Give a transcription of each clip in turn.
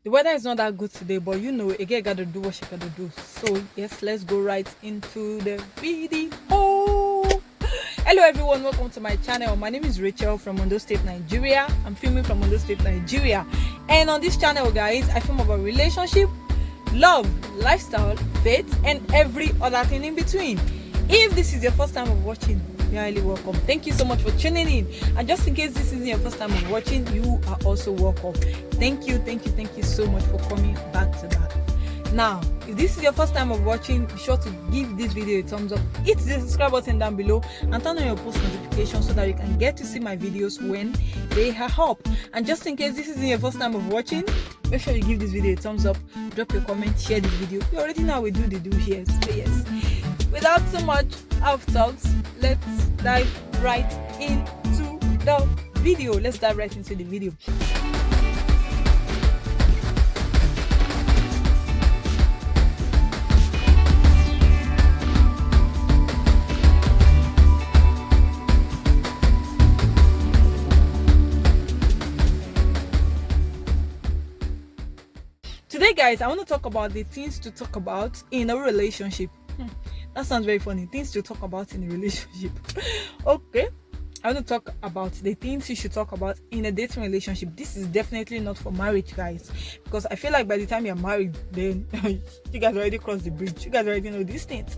The weather is not that good today, but you know, again, gotta do what she gotta do. So yes, let's go right into the video. Hello everyone, welcome to my channel. My name is Racheal from Ondo State, Nigeria. I'm filming from Ondo State, Nigeria. And on this channel, guys, I film about relationship, love, lifestyle, faith, and every other thing in between. If this is your first time of watching, you're highly welcome. Thank you so much for tuning in. And just in case this isn't your first time of watching, you are also welcome. Thank you so much for coming back to that. Now, if this is your first time of watching, be sure to give this video a thumbs up, hit the subscribe button down below, and turn on your post notifications so that you can get to see my videos when they are up. And just in case this isn't your first time of watching, make sure you give this video a thumbs up, drop your comment, share this video. You already know how we do the do here. So yes, without so much off talks, let's dive right into the video. Today, guys, I want to talk about the things to talk about in a relationship. That sounds very funny. Things to talk about in a relationship. Okay. I want to talk about the things you should talk about in a dating relationship. This is definitely not for marriage, guys, because I feel like by the time you're married, then you guys already crossed the bridge. You guys already know these things.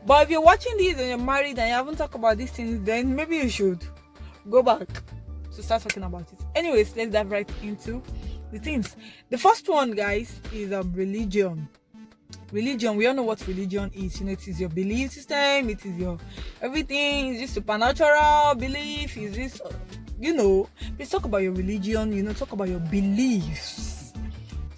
But if you're watching these and you're married and you haven't talked about these things, then maybe you should go back to start talking about it. Anyways, let's dive right into the things. The first one, guys, is religion. Religion, we all know what religion is. You know, it is your belief system, it is your everything. Is this supernatural belief? Is this, please talk about your religion, talk about your beliefs.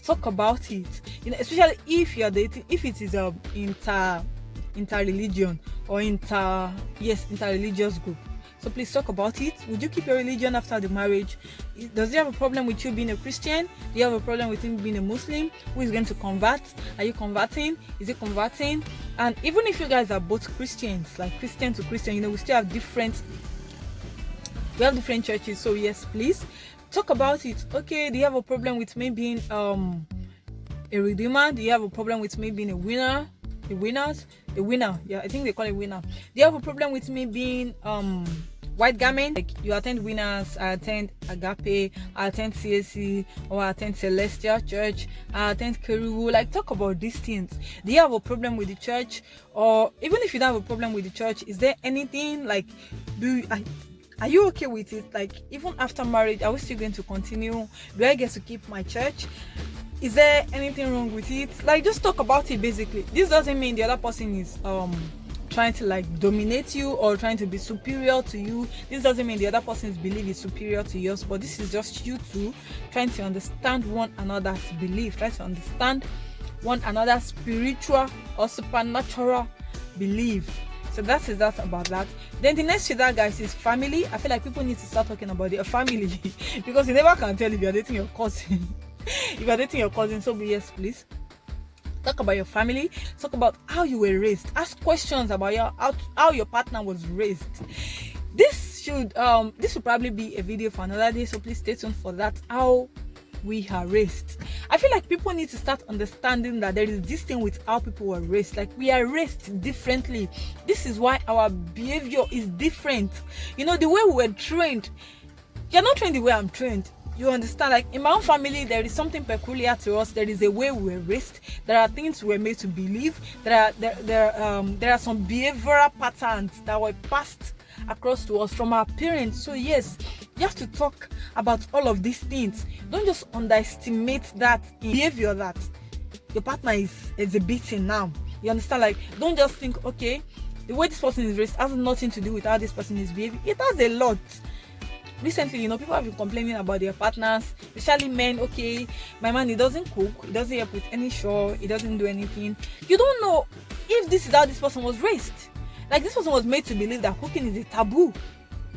Talk about it. Especially if you're dating, if it is a inter-religion or inter-religious group. So please talk about it. Would you keep your religion after the marriage? Does he have a problem with you being a Christian? Do you have a problem with him being a Muslim? Who is going to convert? Are you converting? Is he converting? And even if you guys are both Christians, like Christian to Christian, we still have different churches. So yes, please talk about it. Okay, do you have a problem with me being a redeemer? Do you have a problem with me being a winner? A winner, yeah, I think they call it winner. Do you have a problem with me being white garment? Like you attend Winners, I attend Agape, I attend CSC, or I attend Celestial Church, I attend Kerubu. Like, talk about these things. Do you have a problem with the church? Or even if you don't have a problem with the church, is there anything like are you okay with it? Like, even after marriage, are we still going to continue? Do I get to keep my church? Is there anything wrong with it? Like, just talk about it. Basically, this doesn't mean the other person is trying to like dominate you or trying to be superior to you. This doesn't mean the other person's belief is superior to yours, but this is just you two trying to understand one another's belief, trying to understand one another's spiritual or supernatural belief. So that is that about that. Then the next to that, guys, is family. I feel like people need to start talking about their family because you never can tell if you're dating your cousin. If you're dating your cousin, so yes, please talk about your family. Talk about how you were raised. Ask questions about how your partner was raised. This will probably be a video for another day, so please stay tuned for that. How we are raised. I feel like people need to start understanding that there is this thing with how people were raised. Like, we are raised differently. This is why our behavior is different. The way we were trained. You're not trained the way I'm trained. You understand? Like, in my own family, there is something peculiar to us. There is a way we were raised. There are things we were made to believe. There are some behavioral patterns that were passed across to us from our parents. So yes, you have to talk about all of these things. Don't just underestimate that behavior that your partner is exhibiting now. You understand? Like, don't just think, okay, the way this person is raised has nothing to do with how this person is behaving. It has a lot. Recently, people have been complaining about their partners, especially men. Okay, my man, he doesn't cook, he doesn't help with any chore, he doesn't do anything. You don't know if this is how this person was raised. Like, this person was made to believe that cooking is a taboo.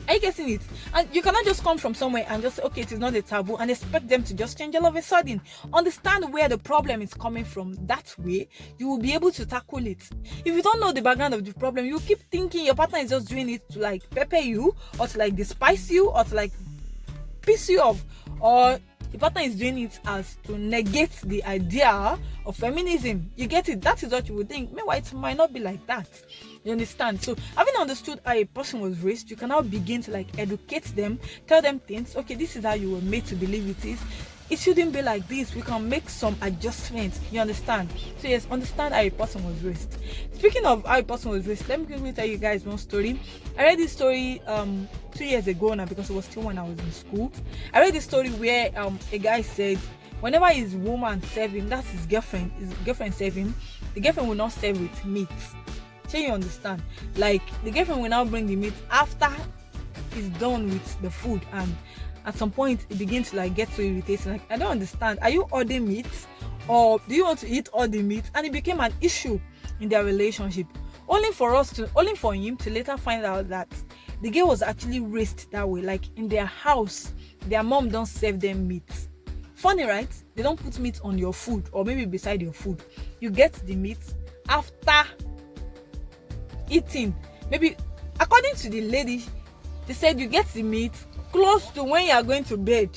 Are you getting it? And you cannot just come from somewhere and just say, okay, it is not a taboo, and expect them to just change all of a sudden. Understand where the problem is coming from. That way, you will be able to tackle it. If you don't know the background of the problem, you keep thinking your partner is just doing it to like pepper you, or to like despise you, or to like piss you off, or the partner is doing it as to negate the idea of feminism. You get it? That is what you would think. Meanwhile, it might not be like that. You understand? So having understood how a person was raised, you can now begin to like educate them, tell them things. Okay, this is how you were made to believe it is. It shouldn't be like this. We can make some adjustments. You understand? So yes, understand how a person was raised. Speaking of how a person was raised, let me quickly tell you guys one story. I read this story 2 years ago now, because it was still when I was in school. I read this story where a guy said whenever his woman serve him, that's his girlfriend serve him, the girlfriend will not serve with meat. So you understand? Like the girlfriend will now bring the meat after he's done with the food, and at some point it begins to like get so irritating. Like, I don't understand. Are you ordering meat, or do you want to eat all the meat? And it became an issue in their relationship. Only for him to later find out that the girl was actually raised that way. Like in their house, their mom don't serve them meat. Funny, right? They don't put meat on your food, or maybe beside your food. You get the meat after eating. Maybe according to the lady, they said you get the meat close to when you are going to bed.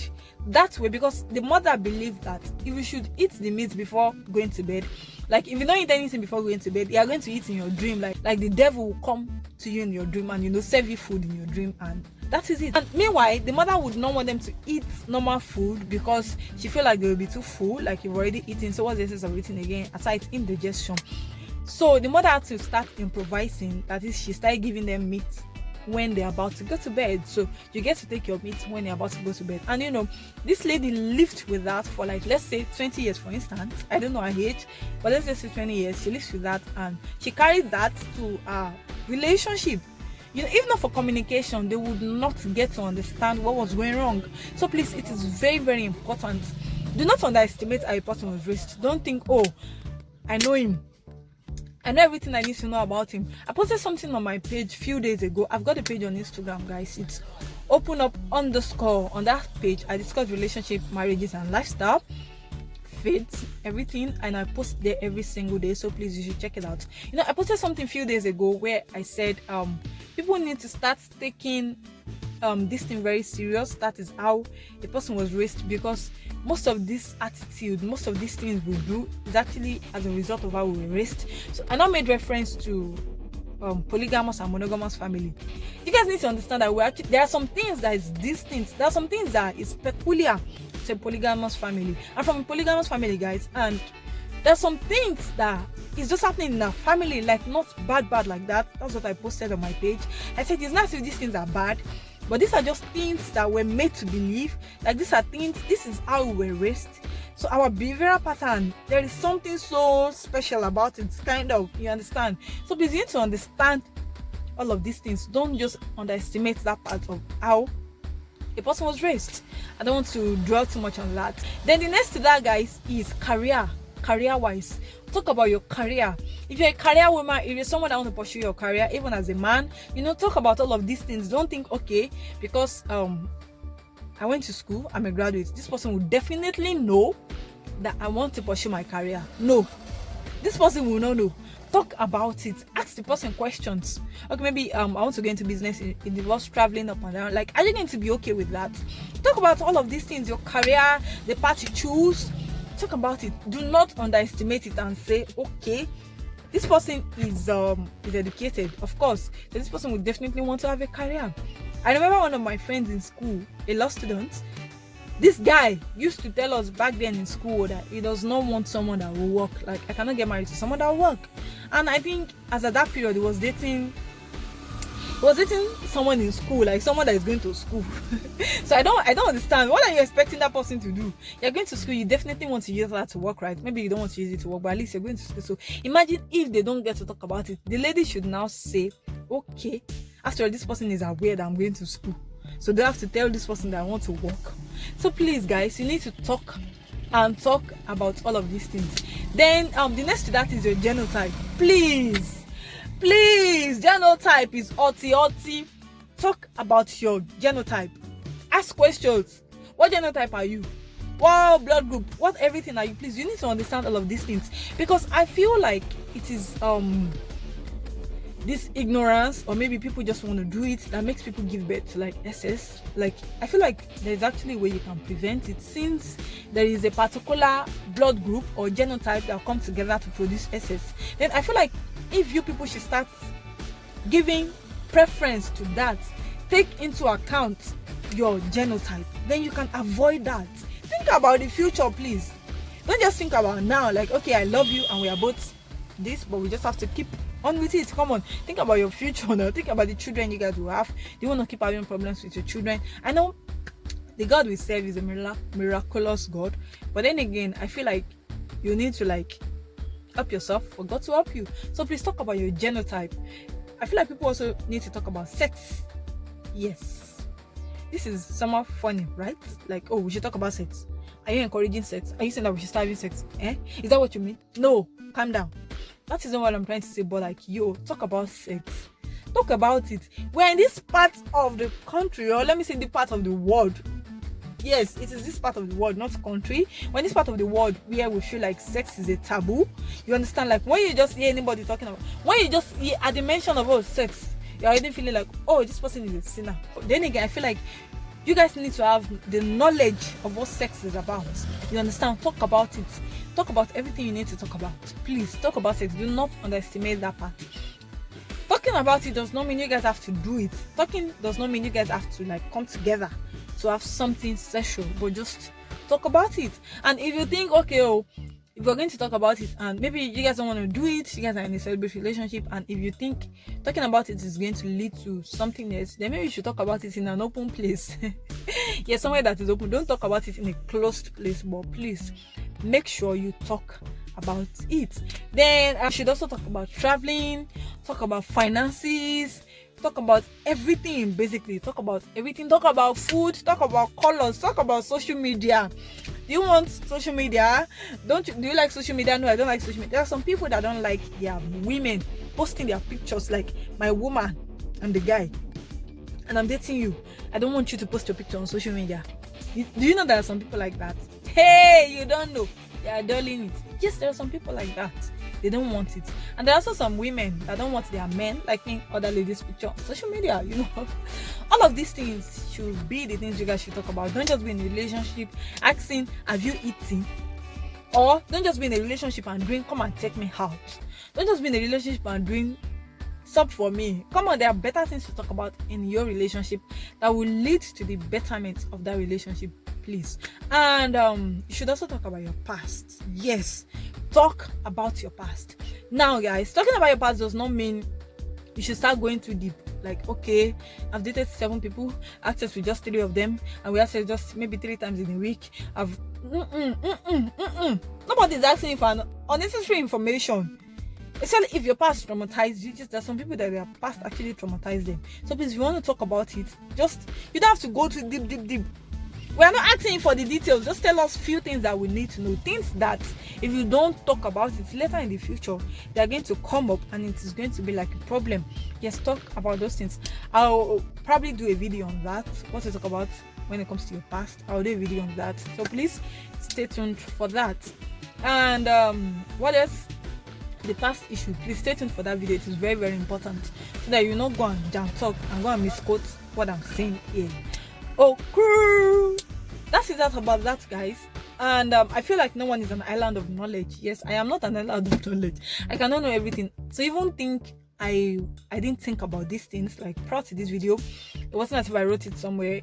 That way, because the mother believed that if you should eat the meat before going to bed, like if you don't eat anything before going to bed, you are going to eat in your dream. Like the devil will come to you in your dream and serve you food in your dream, and that is it. And meanwhile, the mother would not want them to eat normal food because she feel like they will be too full, like you've already eaten. So what's the essence of eating again aside indigestion? So the mother had to start improvising. That is, she started giving them meat when they're about to go to bed. So you get to take your meat when you're about to go to bed. And this lady lived with that for like, let's say 20 years, for instance. I don't know her age, but let's just say 20 years. She lives with that, and she carried that to a relationship. If not for communication, they would not get to understand what was going wrong. So please, it is very, very important. Do not underestimate how a person was raised. Don't think, oh, I know him, I know everything I need to know about him. I posted something on my page a few days ago. I've got a page on Instagram, guys. It's open_up_. On that page, I discuss relationship, marriages, and lifestyle, faith, everything, and I post there every single day. So please, you should check it out. I posted something a few days ago where I said people need to start taking this thing very serious. That is how a person was raised, because most of this attitude, most of these things we do is actually as a result of how we were raised. So I now made reference to polygamous and monogamous family. You guys need to understand that there are some things that is distinct. There are some things that is peculiar to a polygamous family and from a polygamous family, guys. And there are some things that is just happening in a family, like not bad like that. That's what I posted on my page. I said it's not as if these things are bad, but these are just things that we're made to believe. Like these are things, this is how we were raised. So our behavioral pattern, there is something so special about it, kind of, you understand? So please, you need to understand all of these things. Don't just underestimate that part of how a person was raised. I don't want to dwell too much on that. Then the next to that, guys, is career-wise. Talk about your career. If you're a career woman, if you're someone that wants to pursue your career, even as a man, talk about all of these things. Don't think, okay, because I went to school, I'm a graduate, this person will definitely know that I want to pursue my career. No, this person will not know. Talk about it. Ask the person questions. Okay, maybe I want to get into business, it involves traveling up and down. Like, are you going to be okay with that? Talk about all of these things, your career, the path you choose. Talk about it. Do not underestimate it and say, okay, this person is educated. Of course, this person would definitely want to have a career. I remember one of my friends in school, a law student. This guy used to tell us back then in school that he does not want someone that will work. Like, I cannot get married to someone that will work. And I think as at that period, he was dating someone in school, like someone that is going to school. So I don't understand. What are you expecting that person to do? You're going to school, you definitely want to use that to work, right? Maybe you don't want to use it to work, but at least you're going to school. So imagine if they don't get to talk about it. The lady should now say, okay, after all, this person is aware that I'm going to school, so they have to tell this person that I want to work. So please, guys, you need to talk about all of these things. Then the next to that is your genotype. Please, genotype is OT. Talk about your genotype. Ask questions. What genotype are you? What blood group? What everything are you? Please, you need to understand all of these things, because I feel like it is this ignorance, or maybe people just want to do it, that makes people give birth to like SS. Like, I feel like there's actually a way you can prevent it, since there is a particular blood group or genotype that come together to produce SS. Then I feel like if you people should start giving preference to that, take into account your genotype, then you can avoid that. Think about the future, please. Don't just think about now, like, okay, I love you and we are both this, but we just have to keep on with it. Come on, think about your future now. Think about the children you guys will have. Do you want to keep having problems with your children? I know the God we serve is a miraculous God, but then again, I feel like you need to like help yourself for God to help you. So please talk about your genotype. I feel like people also need to talk about sex. Yes, this is somewhat funny, right? Like, oh, we should talk about sex. Are you encouraging sex? Are you saying that we should start having sex? Is that what you mean? No, calm down. That isn't what I'm trying to say, but like, yo, talk about sex. Talk about it. We're in this part of the country, or let me say the part of the world. Yes, it is this part of the world, not country. We're in this part of the world where we feel like sex is a taboo. You understand? Like, when you just hear anybody talking about, when you just hear at the mention of sex, you're already feeling like, oh, this person is a sinner. But then again, I feel like you guys need to have the knowledge of what sex is about. You understand? Talk about it. Talk about everything you need to talk about. Please talk about sex. Do not underestimate that part. Talking about it does not mean you guys have to do it. Talking does not mean you guys have to like come together to have something sexual, but just talk about it. And if you think, okay, if we're going to talk about it and maybe you guys don't want to do it, you guys are in a celebrate relationship, and if you think talking about it is going to lead to something else, then maybe you should talk about it in an open place. Yeah, somewhere that is open. Don't talk about it in a closed place, but please make sure you talk about it. Then I should also talk about traveling, talk about finances, talk about everything. Basically, talk about everything. Talk about food, talk about colors, talk about social media. Do you want social media? Do you like social media? No, I don't like social media. There are some people that don't like their women posting their pictures, like my woman and the guy, and I'm dating you. I don't want you to post your picture on social media. Do you know there are some people like that? Hey, you don't know. They are dulling it. Yes, there are some people like that. They don't want it. And there are also some women that don't want their men liking other ladies' picture on social media, you know. All of these things should be the things you guys should talk about. Don't just be in a relationship asking, have you eaten? Or don't just be in a relationship and doing, come and take me out. Don't just be in a relationship and doing, stop for me. Come on, there are better things to talk about in your relationship that will lead to the betterment of that relationship, please. And you should also talk about your past. Yes, talk about your past. Now guys, talking about your past does not mean you should start going too deep. Like, okay, I've dated 7 people, access with just 3 of them, and we access just maybe 3 times in a week. Nobody's asking you for unnecessary information. Especially if your past traumatized you. Just there's some people that their past actually traumatized them. So please, if you want to talk about it, just, you don't have to go too deep. We are not asking for the details. Just tell us few things that we need to know. Things that if you don't talk about it later in the future, they are going to come up and it is going to be like a problem. Yes, talk about those things. I'll probably do a video on that. What to talk about when it comes to your past. I'll do a video on that. So please stay tuned for that. And what else? The past issue. Please stay tuned for that video. It is very, very important, so that you not go and jam talk and go and misquote what I'm saying here. Okay, that's it about that, guys. And I feel like no one is an island of knowledge. Yes, I am not an island of knowledge. I cannot know everything. So even think I didn't think about these things like prior to this video. It wasn't as if I wrote it somewhere.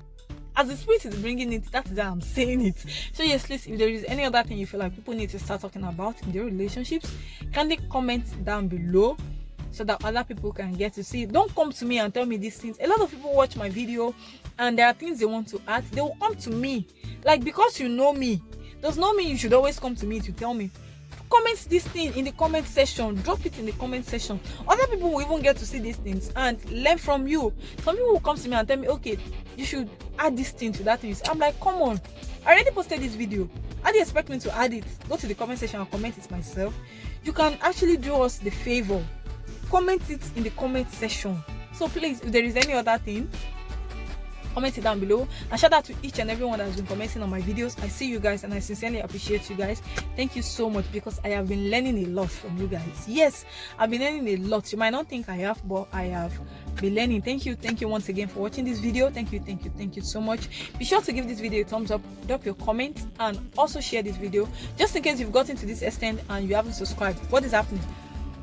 As the spirit is bringing it, that's why I'm saying it. So yes, please, if there is any other thing you feel like people need to start talking about in their relationships, kindly comment down below so that other people can get to see it. Don't come to me and tell me these things. A lot of people watch my video and there are things they want to add. They will come to me. Like, because you know me does not mean you should always come to me to tell me. Comment this thing in the comment section. Drop it in the comment section. Other people will even get to see these things and learn from you. Some people will come to me and tell me, okay, you should add this thing to that thing. I'm like, come on, I already posted this video. How do you expect me to add it? Go to the comment section and comment it myself. You can actually do us the favor. Comment it in the comment section. So please, if there is any other thing, comment it down below. And shout out to each and everyone that has been commenting on my videos. I see you guys and I sincerely appreciate you guys. Thank you so much, because I have been learning a lot from you guys. Yes, I've been learning a lot. You might not think I have, but I have been learning. Thank you once again for watching this video. Thank you so much. Be sure to give this video a thumbs up, drop your comments, and also share this video, just in case you've gotten to this extent and you haven't subscribed. What is happening?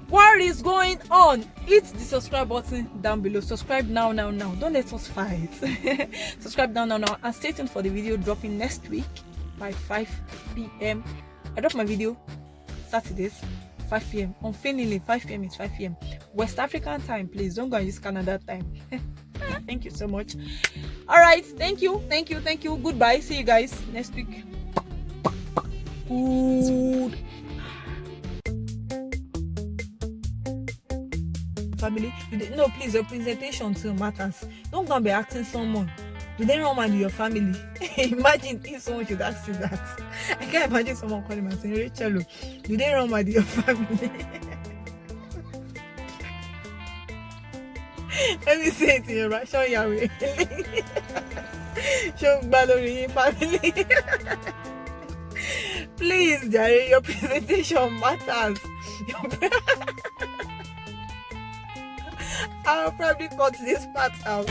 What is going on? Hit the subscribe button down below. Subscribe now. Don't let us fight. Subscribe now, and stay tuned for the video dropping next week by 5 p.m. I drop my video Saturdays 5 p.m. Unfailingly 5 p.m. is 5 p.m. West African time. Please don't go and use Canada time. Thank you so much. All right, thank you. Goodbye. See you guys next week. Good. Family, no, please, your presentation too matters. Don't go and be asking someone, do they run mad in your family? Imagine if someone should ask you that. I can't imagine someone calling me and saying, Racheal, do they run mad in your family? Let me say it in your Racheal Yahweh. Show Balori family. Please, Jerry, your presentation matters. I'll probably cut this part out.